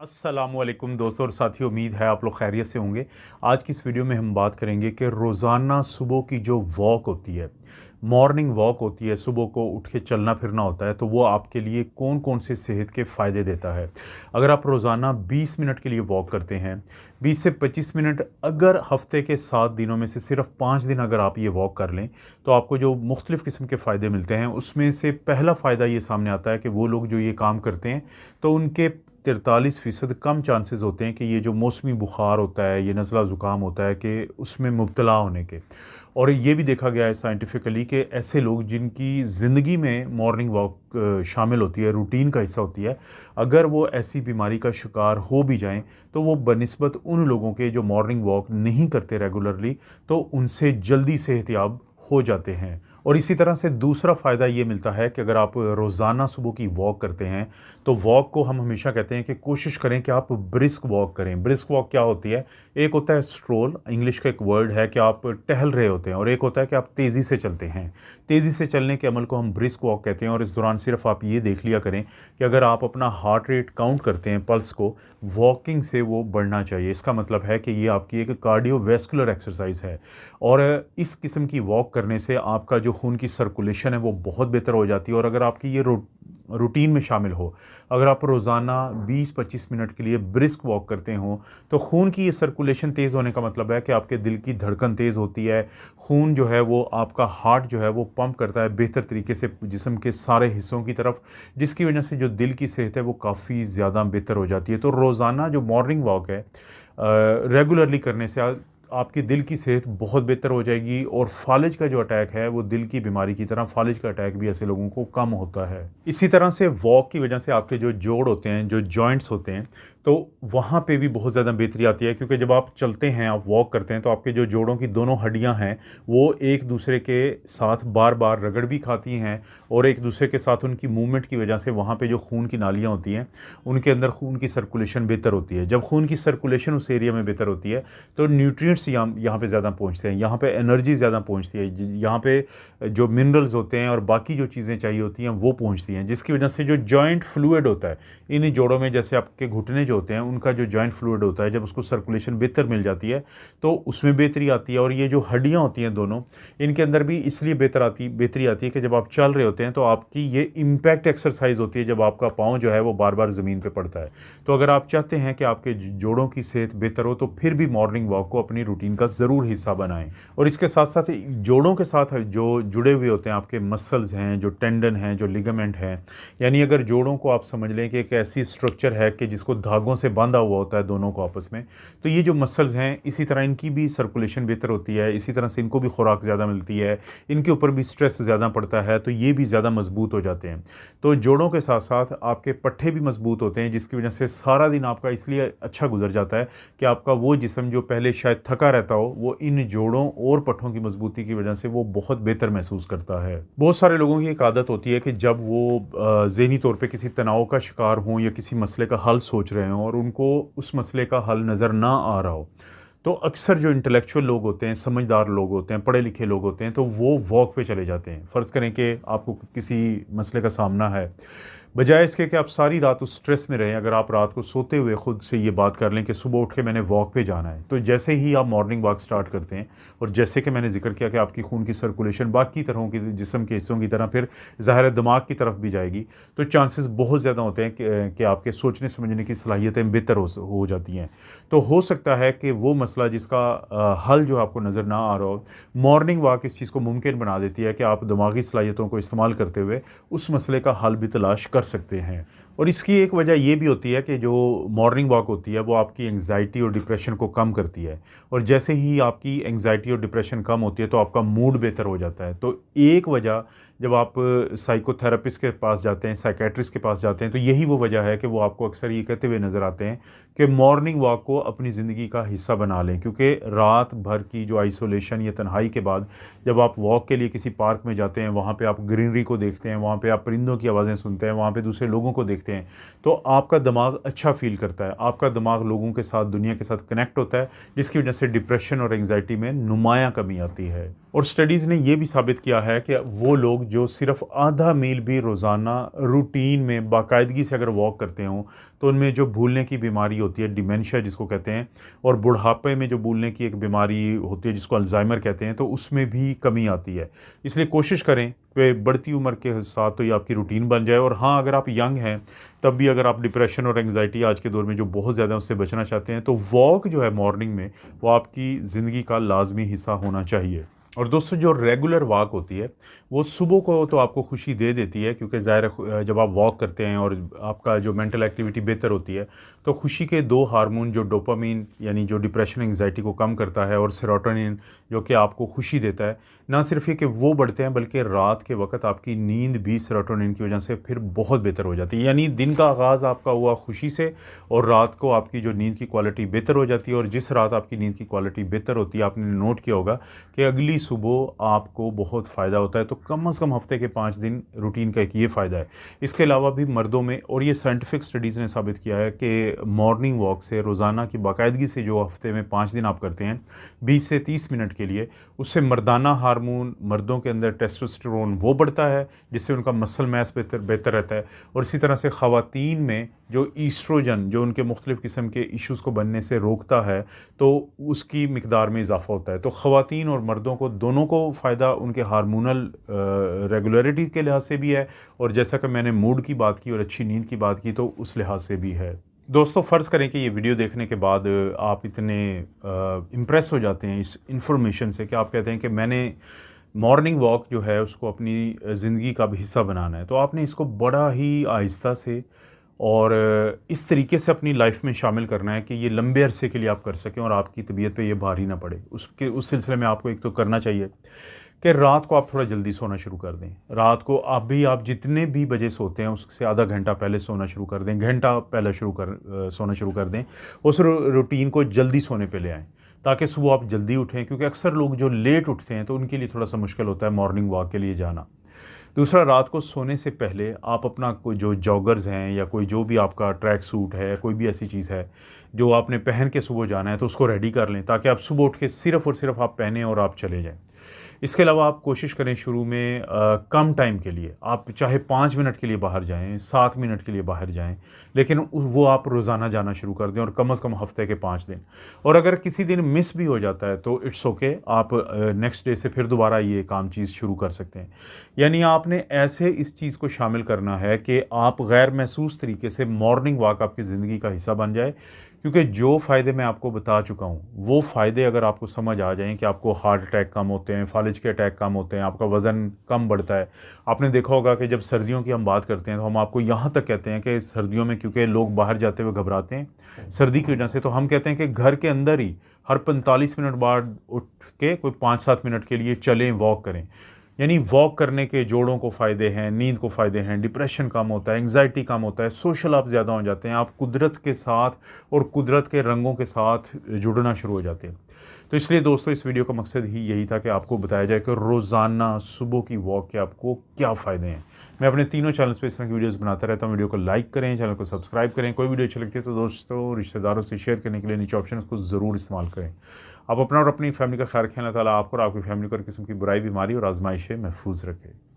अस्सलामुअलैकुम दोस्तों और साथियों, उम्मीद है आप लोग खैरियत से होंगे। आज की इस वीडियो में हम बात करेंगे कि रोज़ाना सुबह की जो वॉक होती है, मॉर्निंग वॉक होती है, सुबह को उठ के चलना फिरना होता है, तो वो आपके लिए कौन कौन से सेहत के फ़ायदे देता है। अगर आप रोज़ाना 20 मिनट के लिए वॉक करते हैं, 20 से 25 मिनट, अगर हफ्ते के 7 दिनों में से सिर्फ 5 दिन अगर आप ये वॉक कर लें, तो आपको जो मुख्तलिफ़ किस्म के फ़ायदे मिलते हैं, उसमें से पहला फ़ायदा ये सामने आता है कि वो लोग जो ये काम करते हैं, तो उनके 43% कम चांसेस होते हैं कि ये जो मौसमी बुखार होता है, ये नज़ला ज़ुकाम होता है, कि उसमें मुब्तला होने के। और ये भी देखा गया है साइंटिफिकली कि ऐसे लोग जिनकी ज़िंदगी में मॉर्निंग वॉक शामिल होती है, रूटीन का हिस्सा होती है, अगर वो ऐसी बीमारी का शिकार हो भी जाएं, तो वो बनिस्बत उन लोगों के जो मॉर्निंग वॉक नहीं करते रेगुलरली, तो उनसे जल्दी सेहतयाब हो जाते हैं। और इसी तरह से दूसरा फ़ायदा ये मिलता है कि अगर आप रोज़ाना सुबह की वॉक करते हैं, तो वॉक को हम हमेशा कहते हैं कि कोशिश करें कि आप ब्रिस्क वॉक करें। ब्रिस्क वॉक क्या होती है? एक होता है स्ट्रोल, इंग्लिश का एक वर्ड है कि आप टहल रहे होते हैं, और एक होता है कि आप तेज़ी से चलते हैं। तेज़ी से चलने के अमल को हम ब्रिस्क वॉक कहते हैं। और इस दौरान सिर्फ आप ये देख लिया करें कि अगर आप अपना हार्ट रेट काउंट करते हैं, पल्स को, वॉकिंग से वो बढ़ना चाहिए। इसका मतलब है कि ये आपकी एक कार्डियोवैस्कुलर एक्सरसाइज है, और इस किस्म की वॉक करने से आपका जो खून की सर्कुलेशन है वो बहुत बेहतर हो जाती है। और अगर आपकी ये रूटीन में शामिल हो, अगर आप रोज़ाना 20-25 मिनट के लिए ब्रिस्क वॉक करते हो, तो खून की ये सर्कुलेशन तेज़ होने का मतलब है कि आपके दिल की धड़कन तेज़ होती है। खून जो है वो, आपका हार्ट जो है वो पंप करता है बेहतर तरीके से जिस्म के सारे हिस्सों की तरफ, जिसकी वजह से जो दिल की सेहत है वो काफ़ी ज़्यादा बेहतर हो जाती है। तो रोज़ाना जो मॉर्निंग वॉक है, रेगुलरली करने से आपकी दिल की सेहत बहुत बेहतर हो जाएगी। और फालिज का जो अटैक है वो दिल की बीमारी की तरह फालिज का अटैक भी ऐसे लोगों को कम होता है। इसी तरह से वॉक की वजह से आपके जो जोड़ होते हैं, जो जॉइंट्स होते हैं, तो वहाँ पे भी बहुत ज़्यादा बेहतरी आती है। क्योंकि जब आप चलते हैं, आप वॉक करते हैं, तो आपके जो जोड़ों की दोनों हड्डियाँ हैं वो एक दूसरे के साथ बार बार रगड़ भी खाती हैं, और एक दूसरे के साथ उनकी मूवमेंट की वजह से वहाँ पे जो खून की नालियाँ होती हैं, उनके अंदर खून की सर्कुलेशन बेहतर होती है। जब खून की सर्कुलेशन उस एरिया में बेहतर होती है, तो न्यूट्रिएंट्स यहाँ पे ज़्यादा पहुँचते हैं, यहाँ पे एनर्जी ज़्यादा पहुँचती है, यहाँ पे जो मिनरल्स होते हैं और बाकी जो चीज़ें चाहिए होती हैं वो पहुँचती हैं, जिसकी वजह से जो जॉइंट फ्लूइड होता है इन जोड़ों में, जैसे आपके घुटने जो होते हैं उनका जो जॉइंट फ्लूइड होता है, जब उसको सर्कुलेशन बेहतर मिल जाती है तो उसमें बेहतरी आती है। और ये जो हड्डियाँ होती हैं दोनों, इनके अंदर भी इसलिए बेहतरी आती है कि जब आप चल रहे होते हैं तो आपकी ये इम्पैक्ट एक्सरसाइज होती है, जब आपका पाँव जो है वो बार बार ज़मीन पर पड़ता है। तो अगर आप चाहते हैं कि आपके जोड़ों की सेहत बेहतर हो, तो फिर भी मॉर्निंग वॉक को अपनी रूटीन का ज़रूर हिस्सा बनाएं। और इसके साथ साथ जोड़ों के साथ जो जुड़े हुए होते हैं आपके मसल्स हैं, जो टेंडन हैं, जो लिगामेंट हैं, यानी अगर जोड़ों को आप समझ लें कि एक ऐसी स्ट्रक्चर है कि जिसको धागों से बांधा हुआ होता है दोनों को आपस में, तो ये जो मसल्स हैं, इसी तरह इनकी भी सर्कुलेशन बेहतर होती है, इसी तरह से इनको भी खुराक ज़्यादा मिलती है, इनके ऊपर भी स्ट्रेस ज़्यादा पड़ता है, तो ये भी ज़्यादा मजबूत हो जाते हैं। तो जोड़ों के साथ साथ आपके पट्टे भी मजबूत होते हैं, जिसकी वजह से सारा दिन आपका इसलिए अच्छा गुजर जाता है कि आपका वो जिस्म जो पहले शायद थका रहता हो, वो इन जोड़ों और पट्टों की मजबूती की वजह से वो बहुत बेहतर महसूस करता है। बहुत सारे लोगों की एक आदत होती है कि जब वो ज़हनी तौर पे किसी तनाव का शिकार हों या किसी मसले का हल सोच रहे हों और उनको उस मसले का हल नज़र ना आ रहा हो, तो अक्सर जो इंटेलेक्चुअल लोग होते हैं, समझदार लोग होते हैं, पढ़े लिखे लोग होते हैं, तो वो वॉक पे चले जाते हैं। फ़र्ज़ करें कि आपको किसी मसले का सामना है, बजाय इसके कि आप सारी रात उस स्ट्रेस में रहें, अगर आप रात को सोते हुए खुद से ये बात कर लें कि सुबह उठ के मैंने वॉक पे जाना है, तो जैसे ही आप मॉर्निंग वॉक स्टार्ट करते हैं, और जैसे कि मैंने जिक्र किया कि आपकी खून की सर्कुलेशन बाकी तरहों की जिस्म के हिस्सों की तरह फिर ज़ाहिर है दिमाग की तरफ भी जाएगी, तो चांसेस बहुत ज़्यादा होते हैं कि आपके सोचने समझने की सलाहियतें बेहतर हो जाती हैं। तो हो सकता है कि वो मसला जिसका हल जो आपको नज़र ना आ रहा हो, मॉर्निंग वॉक इस चीज़ को मुमकिन बना देती है कि आप दिमागी सलाहियतों को इस्तेमाल करते हुए उस मसले का हल भी तलाश कर सकते हैं। और इसकी एक वजह ये भी होती है कि जो मॉर्निंग वॉक होती है वो आपकी एंग्जाइटी और डिप्रेशन को कम करती है, और जैसे ही आपकी एंग्जाइटी और डिप्रेशन कम होती है तो आपका मूड बेहतर हो जाता है। तो एक वजह, जब आप साइकोथेरेपिस्ट के पास जाते हैं, साइकेट्रिस्ट के पास जाते हैं, तो यही वो वजह है कि वो आपको अक्सर ये कहते हुए नज़र आते हैं कि मॉर्निंग वॉक को अपनी ज़िंदगी का हिस्सा बना लें। क्योंकि रात भर की जो आइसोलेशन या तन्हाई के बाद जब आप वॉक के लिए किसी पार्क में जाते हैं, वहाँ पे आप ग्रीनरी को देखते हैं, वहाँ पे आप परिंदों की आवाज़ें सुनते हैं, वहाँ पे दूसरे लोगों को देखते देखते हैं तो आपका दिमाग अच्छा फ़ील करता है, आपका दिमाग लोगों के साथ, दुनिया के साथ कनेक्ट होता है, जिसकी वजह से डिप्रेशन और एंग्जाइटी में नुमायाँ कमी आती है। और स्टडीज़ ने ये भी साबित किया है कि वो लोग जो सिर्फ़ आधा मील भी रोज़ाना रूटीन में बाकायदगी से अगर वॉक करते हों, तो उनमें जो भूलने की बीमारी होती है, डिमेंशिया जिसको कहते हैं, और बुढ़ापे में जो भूलने की एक बीमारी होती है जिसको अल्ज़ाइमर कहते हैं, तो उसमें भी कमी आती है। इसलिए कोशिश करें कि बढ़ती उम्र के साथ तो ये आपकी रूटीन बन जाए। और हाँ, अगर आप यंग हैं तब भी अगर आप डिप्रेशन और एंग्जाइटी आज के दौर में जो बहुत ज़्यादा उससे बचना चाहते हैं, तो वॉक जो है मॉर्निंग में, वो आपकी ज़िंदगी का लाजमी हिस्सा होना चाहिए। और दोस्तों, जो रेगुलर वॉक होती है वो सुबह को तो आपको खुशी दे देती है, क्योंकि ज़ाहिर है जब आप वॉक करते हैं और आपका जो मेंटल एक्टिविटी बेहतर होती है, तो खुशी के दो हार्मोन, जो डोपामीन यानी जो डिप्रेशन एंग्जाइटी को कम करता है, और सेरोटोनिन जो कि आपको खुशी देता है, ना सिर्फ ये कि वो बढ़ते हैं बल्कि रात के वक्त आपकी नींद भी सेरोटोनिन की वजह से फिर बहुत बेहतर हो जाती है। यानी दिन का आगाज़ आपका हुआ खुशी से, और रात को आपकी जो नींद की क्वालिटी बेहतर हो जाती है। और जिस रात आपकी नींद की क्वालिटी बेहतर होती है, आपने नोट किया होगा कि अगली सुबह आपको बहुत फ़ायदा होता है। तो कम से कम हफ्ते के 5 दिन रूटीन का एक ये फ़ायदा है। इसके अलावा भी मर्दों में, और ये साइंटिफिक स्टडीज़ ने साबित किया है कि मॉर्निंग वॉक से, रोज़ाना की बाकायदगी से जो हफ्ते में 5 दिन आप करते हैं 20 से 30 मिनट के लिए, उससे मर्दाना हार्मोन, मर्दों के अंदर टेस्टोस्टेरोन वो बढ़ता है, जिससे उनका मसल मास बेहतर रहता है। और इसी तरह से ख़वातीन में जो ईस्ट्रोजन, जो उनके मुख्तलिफ़ किस्म के इश्यूज़ को बनने से रोकता है, तो उसकी मिकदार में इजाफ़ा होता है। तो ख़वातीन और मर्दों को दोनों को फ़ायदा उनके हार्मोनल रेगुलरिटी के लिहाज से भी है, और जैसा कि मैंने मूड की बात की और अच्छी नींद की बात की, तो उस लिहाज से भी है। दोस्तों, फ़र्ज़ करें कि ये वीडियो देखने के बाद आप इतने इम्प्रेस हो जाते हैं इस इन्फॉर्मेशन से कि आप कहते हैं कि मैंने मॉर्निंग वॉक जो है उसको अपनी ज़िंदगी का भी हिस्सा बनाना है, तो आपने इसको बड़ा ही आहिस्ता से और इस तरीके से अपनी लाइफ में शामिल करना है कि ये लंबे अरसे के लिए आप कर सकें और आपकी तबीयत पे ये भारी ना पड़े। उस सिलसिले में आपको एक तो करना चाहिए कि रात को आप थोड़ा जल्दी सोना शुरू कर दें। रात को आप जितने भी बजे सोते हैं उससे आधा घंटा पहले सोना शुरू कर दें, घंटा पहले सोना शुरू कर दें। उस रूटीन को जल्दी सोने पे ले आएँ, ताकि सुबह आप जल्दी उठें, क्योंकि अक्सर लोग जो लेट उठते हैं तो उनके लिए थोड़ा सा मुश्किल होता है मॉर्निंग वॉक के लिए जाना। दूसरा, रात को सोने से पहले आप अपना कोई जो जॉगर्स हैं या कोई जो भी आपका ट्रैक सूट है, कोई भी ऐसी चीज़ है जो आपने पहन के सुबह जाना है, तो उसको रेडी कर लें, ताकि आप सुबह उठ के सिर्फ़ और सिर्फ आप पहने और आप चले जाएँ। इसके अलावा आप कोशिश करें शुरू में कम टाइम के लिए, आप चाहे 5 मिनट के लिए बाहर जाएँ, 7 मिनट के लिए बाहर जाएँ, लेकिन वो आप रोज़ाना जाना शुरू कर दें, और कम से कम हफ़्ते के 5 दिन। और अगर किसी दिन मिस भी हो जाता है तो इट्स ओके, आप नेक्स्ट डे से फिर दोबारा ये काम चीज़ शुरू कर सकते हैं। यानी आपने ऐसे इस चीज़ को शामिल करना है कि आप गैर महसूस तरीके से मॉर्निंग वॉक आपकी ज़िंदगी का हिस्सा बन जाए, क्योंकि जो फ़ायदे मैं आपको बता चुका हूँ, वो फ़ायदे अगर आपको समझ आ जाएँ कि आपको हार्ट अटैक कम होते हैं, फालिज के अटैक कम होते हैं, आपका वज़न कम बढ़ता है। आपने देखा होगा कि जब सर्दियों की हम बात करते हैं तो हम आपको यहाँ तक कहते हैं कि सर्दियों में, क्योंकि लोग बाहर जाते हुए घबराते हैं सर्दी की वजह से, तो हम कहते हैं कि घर के अंदर ही हर 45 मिनट बाद उठ के कोई 5-7 मिनट के लिए चलें, वॉक करें। यानी वॉक करने के जोड़ों को फ़ायदे हैं, नींद को फ़ायदे हैं, डिप्रेशन कम होता है, एंग्जाइटी कम होता है, सोशल आप ज़्यादा हो जाते हैं, आप कुदरत के साथ और कुदरत के रंगों के साथ जुड़ना शुरू हो जाते हैं। तो इसलिए दोस्तों, इस वीडियो का मकसद ही यही था कि आपको बताया जाए कि रोज़ाना सुबह की वॉक के आपको क्या फ़ायदे हैं। मैं अपने तीनों चैनल्स पे इस तरह की वीडियोस बनाता रहता हूँ। वीडियो को लाइक करें, चैनल को सब्सक्राइब करें। कोई वीडियो अच्छी लगती है तो दोस्तों, रिश्तेदारों से शेयर करने के लिए नीचे ऑप्शन को ज़रूर इस्तेमाल करें। आप अपना और अपनी फैमिली का ख्याल रखें। अल्लाह ताला आपको और आपकी फैमिली को हर किस्म की बुराई, बीमारी और आजमाइश से महफूज रखे।